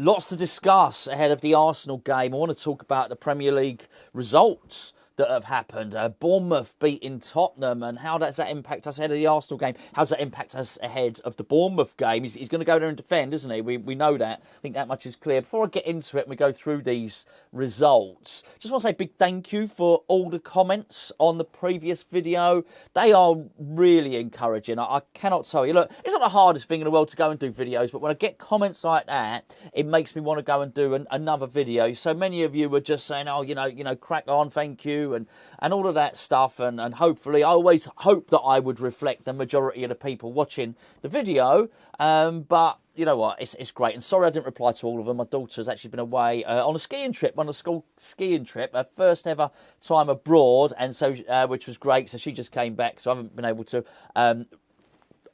Lots to discuss ahead of the Arsenal game. I want to talk about the Premier League results that have happened. Bournemouth beating Tottenham, and how does that impact us ahead of the Arsenal game? How does that impact us ahead of the Bournemouth game? He's going to go there and defend, isn't he? We know that. I think that much is clear. Before I get into it and we go through these results, just want to say a big thank you for all the comments on the previous video. They are really encouraging. I cannot tell you. Look, it's not the hardest thing in the world to go and do videos, but when I get comments like that, it makes me want to go and do another video. So many of you were just saying, oh, you know, crack on, thank you, and all of that stuff, and hopefully I always hope that I would reflect the majority of the people watching the video, but you know what, it's great. And sorry I didn't reply to all of them. My daughter's actually been away on a skiing trip, on a school skiing trip, her first ever time abroad, and so which was great. So she just came back, so I haven't been able to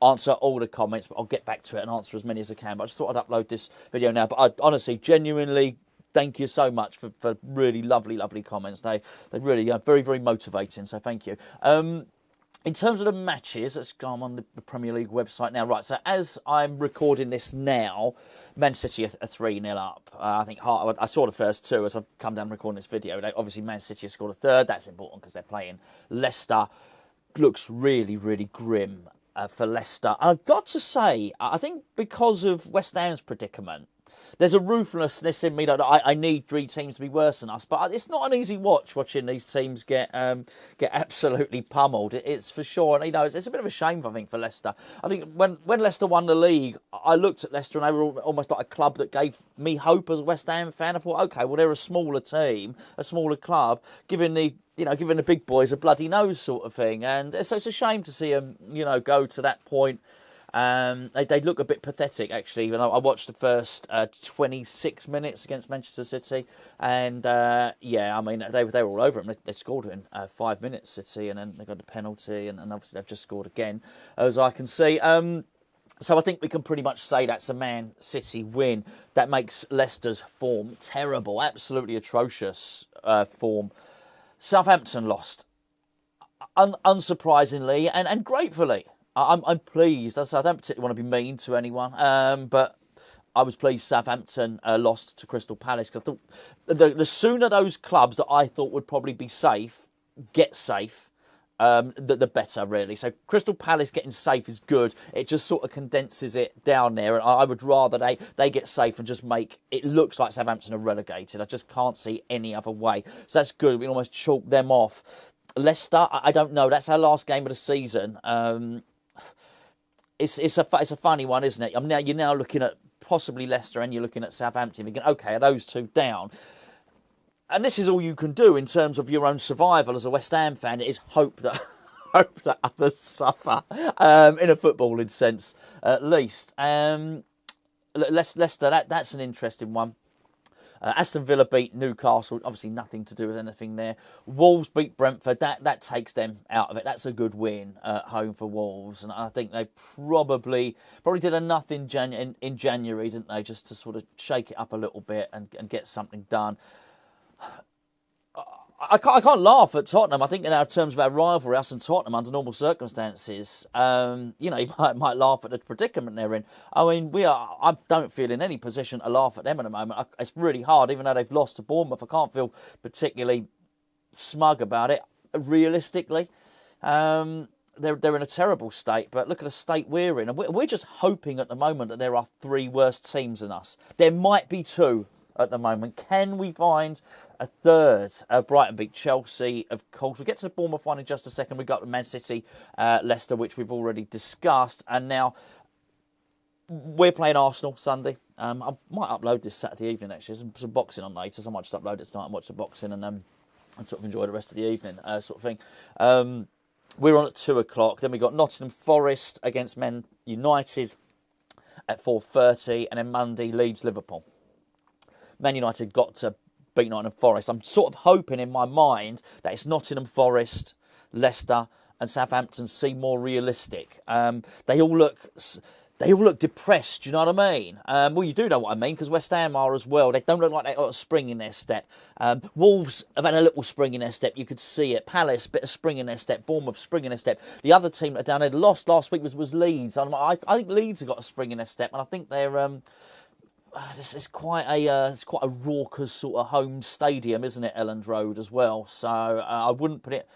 answer all the comments, but I'll get back to it and answer as many as I can. But I just thought I'd upload this video now. But I honestly, genuinely, thank you so much for really lovely comments. They really are very, very motivating, so thank you. In terms of the matches, let's go on the Premier League website now. Right, so as I'm recording this now, Man City are 3-0 up. I think I saw the first two as I've come down recording this video. Obviously, Man City have scored a third. That's important because they're playing Leicester. Looks really, really grim for Leicester. And I've got to say, I think because of West Ham's predicament, there's a ruthlessness in me that I need three teams to be worse than us. But it's not an easy watching these teams get absolutely pummeled. It's for sure. And, you know, it's a bit of a shame, I think, for Leicester. I think when Leicester won the league, I looked at Leicester and they were almost like a club that gave me hope as a West Ham fan. I thought, OK, well, they're a smaller team, a smaller club, giving the big boys a bloody nose sort of thing. And it's a shame to see them, go to that point. They look a bit pathetic, actually. I watched the first 26 minutes against Manchester City, and yeah, I mean they were all over them. They scored in 5 minutes, City, and then they got the penalty, and obviously they've just scored again, as I can see. So I think we can pretty much say that's a Man City win. That makes Leicester's form terrible, absolutely atrocious form. Southampton lost, unsurprisingly and gratefully. I'm pleased. I don't particularly want to be mean to anyone, but I was pleased Southampton lost to Crystal Palace. Because I thought the sooner those clubs that I thought would probably be safe get safe, the better, really. So Crystal Palace getting safe is good. It just sort of condenses it down there. And I would rather they get safe and just make it looks like Southampton are relegated. I just can't see any other way. So that's good. We can almost chalk them off. Leicester, I don't know. That's our last game of the season. It's a funny one, isn't it? You're now looking at possibly Leicester and you're looking at Southampton. Thinking, okay, are those two down? And this is all you can do in terms of your own survival as a West Ham fan. It is hope that others suffer in a footballing sense, at least. Leicester, that's an interesting one. Aston Villa beat Newcastle, obviously nothing to do with anything there. Wolves beat Brentford, that takes them out of it. That's a good win at home for Wolves. And I think they probably did enough in January, didn't they, just to sort of shake it up a little bit and get something done. I can't laugh at Tottenham. I think in our terms of our rivalry, us and Tottenham, under normal circumstances, you might laugh at the predicament they're in. I mean, I don't feel in any position to laugh at them at the moment. It's really hard, even though they've lost to Bournemouth. I can't feel particularly smug about it. Realistically, they're in a terrible state. But look at the state we're in. And we're just hoping at the moment that there are three worse teams than us. There might be two at the moment. Can we find a third? Brighton beat Chelsea, of course. We'll get to the Bournemouth one in just a second. We've got Man City, Leicester, which we've already discussed. And now we're playing Arsenal Sunday. I might upload this Saturday evening, actually. There's some boxing on later, so I might just upload it tonight and watch the boxing and sort of enjoy the rest of the evening, sort of thing. We're on at 2 o'clock. Then we've got Nottingham Forest against Man United at 4:30. And then Monday, Leeds-Liverpool. Man United got to beat Nottingham Forest. I'm sort of hoping in my mind that it's Nottingham Forest, Leicester and Southampton seem more realistic. They all look depressed, do you know what I mean? Well, you do know what I mean, because West Ham are as well. They don't look like they've got a spring in their step. Wolves have had a little spring in their step, you could see it. Palace, bit of spring in their step. Bournemouth, spring in their step. The other team that down there lost last week was Leeds. I think Leeds have got a spring in their step, and I think they're it's quite a raucous sort of home stadium, isn't it, Elland Road as well? So I wouldn't put it.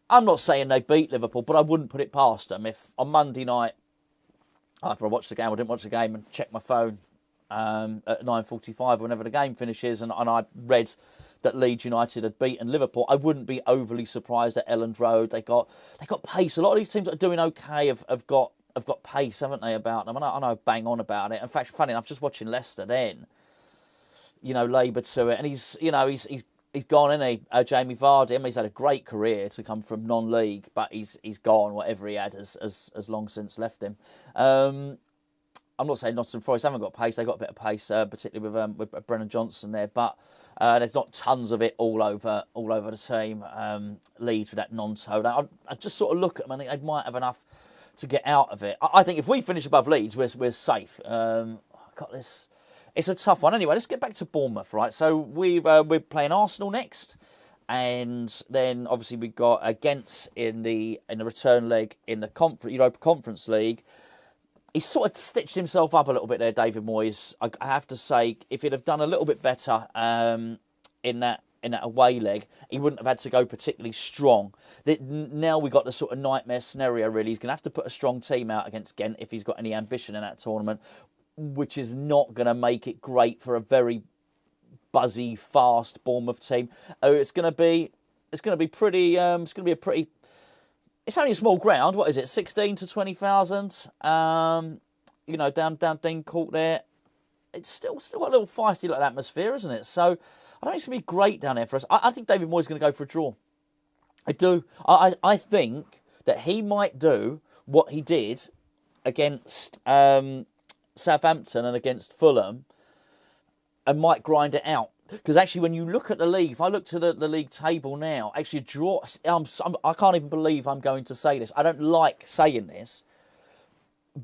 I'm not saying they beat Liverpool, but I wouldn't put it past them. If on Monday night, either I watched the game or didn't watch the game and checked my phone at 9:45, whenever the game finishes, and I read that Leeds United had beaten Liverpool, I wouldn't be overly surprised at Elland Road. They got pace. A lot of these teams that are doing okay have got pace, haven't they, about them? I know bang on about it. In fact, funny enough, just watching Leicester then, labour to it, and he's gone, isn't he? Jamie Vardy. I mean, he's had a great career to come from non-league, but he's gone. Whatever he had has long since left him. I'm not saying Nottingham Forest haven't got pace. They've got a bit of pace, particularly with Brennan Johnson there, but there's not tons of it all over the team. Leeds with that non-toe. I just sort of look at them. I think they might have enough to get out of it. I think if we finish above Leeds, we're safe. Got this. It's a tough one. Anyway, let's get back to Bournemouth, right? So we're playing Arsenal next, and then obviously we got Ghent in the return leg in the Europa Conference League. He's sort of stitched himself up a little bit there, David Moyes. I have to say, if he'd have done a little bit better in that away leg, he wouldn't have had to go particularly strong. Now we got the sort of nightmare scenario, really. He's going to have to put a strong team out against Ghent if he's got any ambition in that tournament, which is not going to make it great for a very buzzy, fast Bournemouth team. It's going to be pretty. It's going to be a pretty. It's only a small ground. What is it? 16 to 20,000. Down Dean Court there. It's still got a little feisty like atmosphere, isn't it? So I don't think it's going to be great down there for us. I think David Moyes is going to go for a draw. I do. I think that he might do what he did against Southampton and against Fulham, and might grind it out. Because actually, when you look at the league, if I look to the league table now, actually a draw. I can't even believe I'm going to say this. I don't like saying this,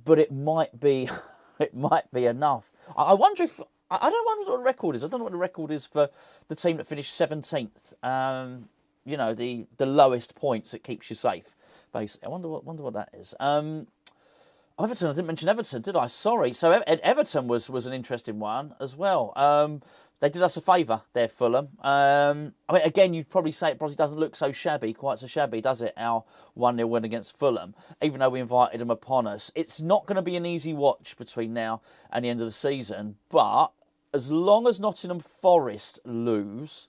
but it might be enough. I wonder if I don't wonder what the record is. I don't know what the record is for the team that finished 17th. The lowest points that keeps you safe. Basically, I wonder what that is. Everton, I didn't mention Everton, did I? Sorry. So Everton was an interesting one as well. They did us a favour there, Fulham. Again, you'd probably say it probably doesn't look quite so shabby, does it? Our 1-0 win against Fulham, even though we invited them upon us. It's not going to be an easy watch between now and the end of the season, but as long as Nottingham Forest lose,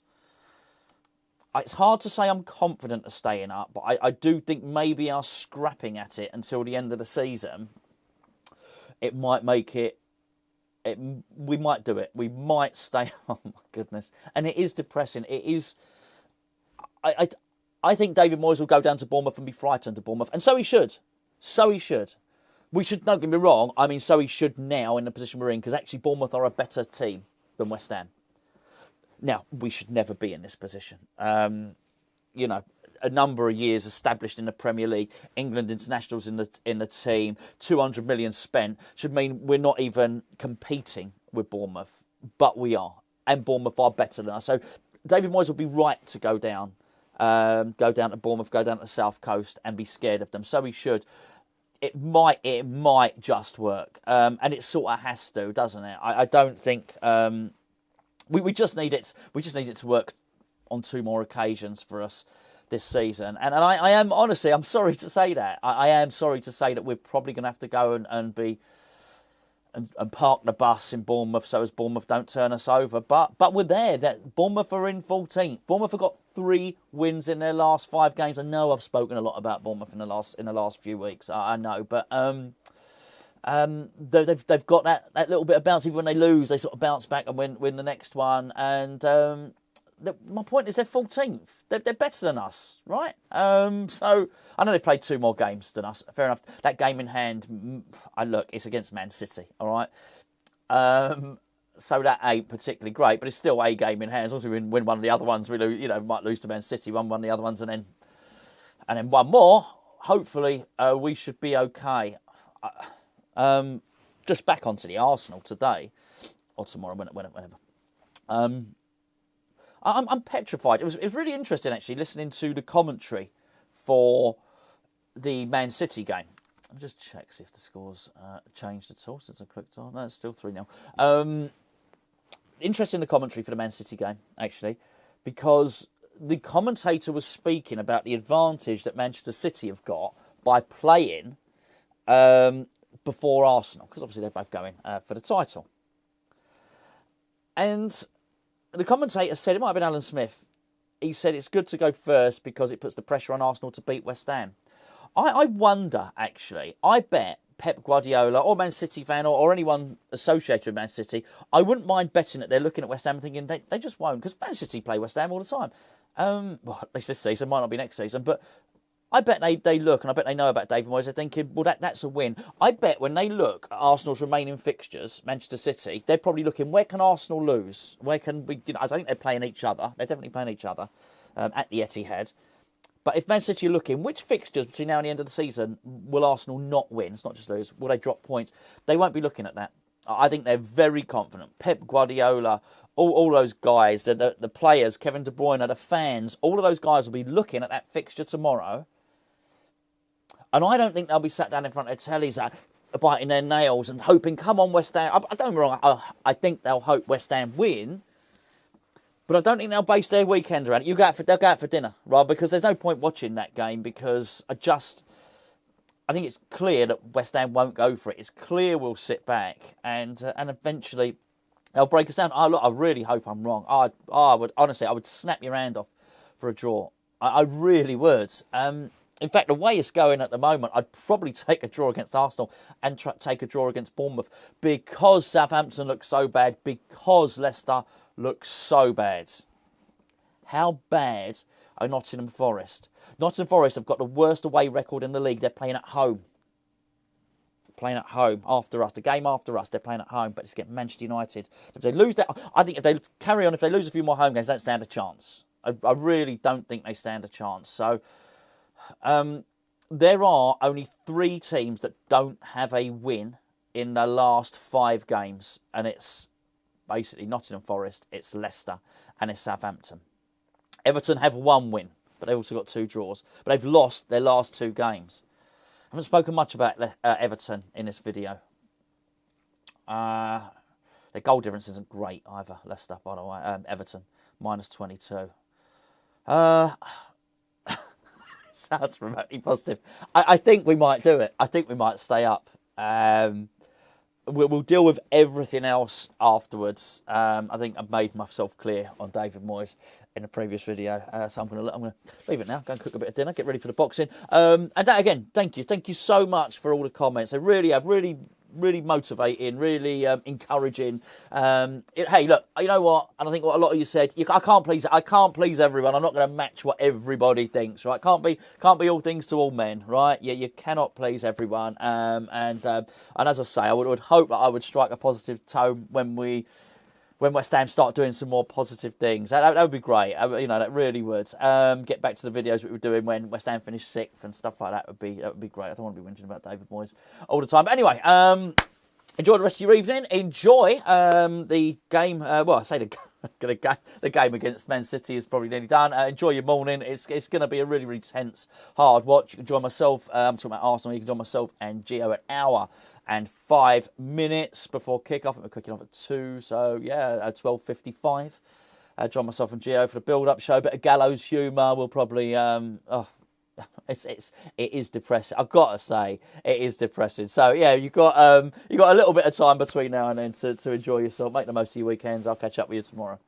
it's hard to say I'm confident of staying up, but I do think maybe us scrapping at it until the end of the season, it might make it. We might do it. We might stay. Oh my goodness! And it is depressing. It is. I think David Moyes will go down to Bournemouth and be frightened of Bournemouth, and so he should. So he should. We should. Don't get me wrong. I mean, so he should now in the position we're in, because actually Bournemouth are a better team than West Ham. Now, we should never be in this position. A number of years established in the Premier League, England internationals in the team, 200 million spent, should mean we're not even competing with Bournemouth, but we are, and Bournemouth are better than us. So David Moyes will be right to go down to Bournemouth, go down to the South Coast, and be scared of them. So he should. It might just work, and it sort of has to, doesn't it? I don't think. We just need it. We just need it to work on 2 more occasions for us this season. And I am honestly, I'm sorry to say that. I am sorry to say that we're probably going to have to go and park the bus in Bournemouth so as Bournemouth don't turn us over. But we're there. That Bournemouth are in 14th. Bournemouth have got 3 wins in their last 5 games. I know I've spoken a lot about Bournemouth in the last few weeks. I know, but. They've got that little bit of bounce. Even when they lose, they sort of bounce back and win the next one. And my point is, they're 14th. They're better than us, right? So I know they've played 2 more games than us. Fair enough. That game in hand, it's against Man City, all right. So that ain't particularly great, but it's still a game in hand. As long as we win one of the other ones, we might lose to Man City, win one of the other ones, and then one more. Hopefully, we should be okay. Just back onto the Arsenal today, or tomorrow, whenever. I'm petrified. It was really interesting, actually, listening to the commentary for the Man City game. I'll just check, see if the score's changed at all since I clicked on. No, it's still 3-0. Interesting, the commentary for the Man City game, actually, because the commentator was speaking about the advantage that Manchester City have got by playing before Arsenal, because obviously they're both going for the title. And the commentator said, it might have been Alan Smith, he said it's good to go first because it puts the pressure on Arsenal to beat West Ham. I wonder, actually, I bet Pep Guardiola or Man City fan or anyone associated with Man City, I wouldn't mind betting that they're looking at West Ham and thinking they just won't, because Man City play West Ham all the time. Well, at least this season, might not be next season, but I bet they look, and I bet they know about David Moyes, they're thinking, well, that's a win. I bet when they look at Arsenal's remaining fixtures, Manchester City, they're probably looking, where can Arsenal lose? Where can we, I don't think they're playing each other. They're definitely playing each other at the Etihad. But if Man City are looking, which fixtures between now and the end of the season will Arsenal not win? It's not just lose. Will they drop points? They won't be looking at that. I think they're very confident. Pep Guardiola, all those guys, the players, Kevin De Bruyne, the fans, all of those guys will be looking at that fixture tomorrow. And I don't think they'll be sat down in front of their tellies biting their nails and hoping, come on, West Ham. I don't get me wrong, I think they'll hope West Ham win. But I don't think they'll base their weekend around it. They'll go out for dinner, right? Because there's no point watching that game because I think it's clear that West Ham won't go for it. It's clear we'll sit back and eventually they'll break us down. Look, I really hope I'm wrong. I would snap your hand off for a draw. I really would. In fact, the way it's going at the moment, I'd probably take a draw against Arsenal and take a draw against Bournemouth because Southampton looks so bad, because Leicester looks so bad. How bad are Nottingham Forest? Nottingham Forest have got the worst away record in the league. They're playing at home. After us. The game after us, they're playing at home, but it's against Manchester United. If they lose that, I think if they carry on, if they lose a few more home games, they don't stand a chance. I really don't think they stand a chance. So there are only 3 teams that don't have a win in the last 5 games, and it's basically Nottingham Forest, it's Leicester, and it's Southampton. Everton have 1 win, but they've also got 2 draws. But they've lost their last 2 games. I haven't spoken much about Everton in this video. Their goal difference isn't great either, Leicester, by the way. Everton, -22. Sounds remotely positive. I think we might do it. I think we might stay up. We'll deal with everything else afterwards. I think I've made myself clear on David Moyes in a previous video. So I'm going to leave it now. Go and cook a bit of dinner. Get ready for the boxing. And that, again, thank you. Thank you so much for all the comments. They really have really motivating, really encouraging. Hey, look, you know what? And I think what a lot of you said, I can't please everyone. I'm not going to match what everybody thinks, right? Can't be all things to all men, right? You cannot please everyone. And as I say, I would hope that I would strike a positive tone when West Ham start doing some more positive things. That would be great. That really would. Get back to the videos that we were doing when West Ham finished 6th and stuff like that. Would be great. I don't want to be whinging about David Moyes all the time. But anyway, enjoy the rest of your evening. Enjoy the game. The game against Man City is probably nearly done. Enjoy your morning. It's going to be a really, really tense, hard watch. You can join myself. I'm talking about Arsenal. You can join myself and Gio at hour and 5 minutes before kick-off. I think we're kicking off at 2, so yeah, at 12:55. Join myself and Gio for the build-up show. Bit of gallows humour. We'll probably it is depressing. I've got to say, it is depressing. So yeah, you got a little bit of time between now and then to enjoy yourself. Make the most of your weekends. I'll catch up with you tomorrow.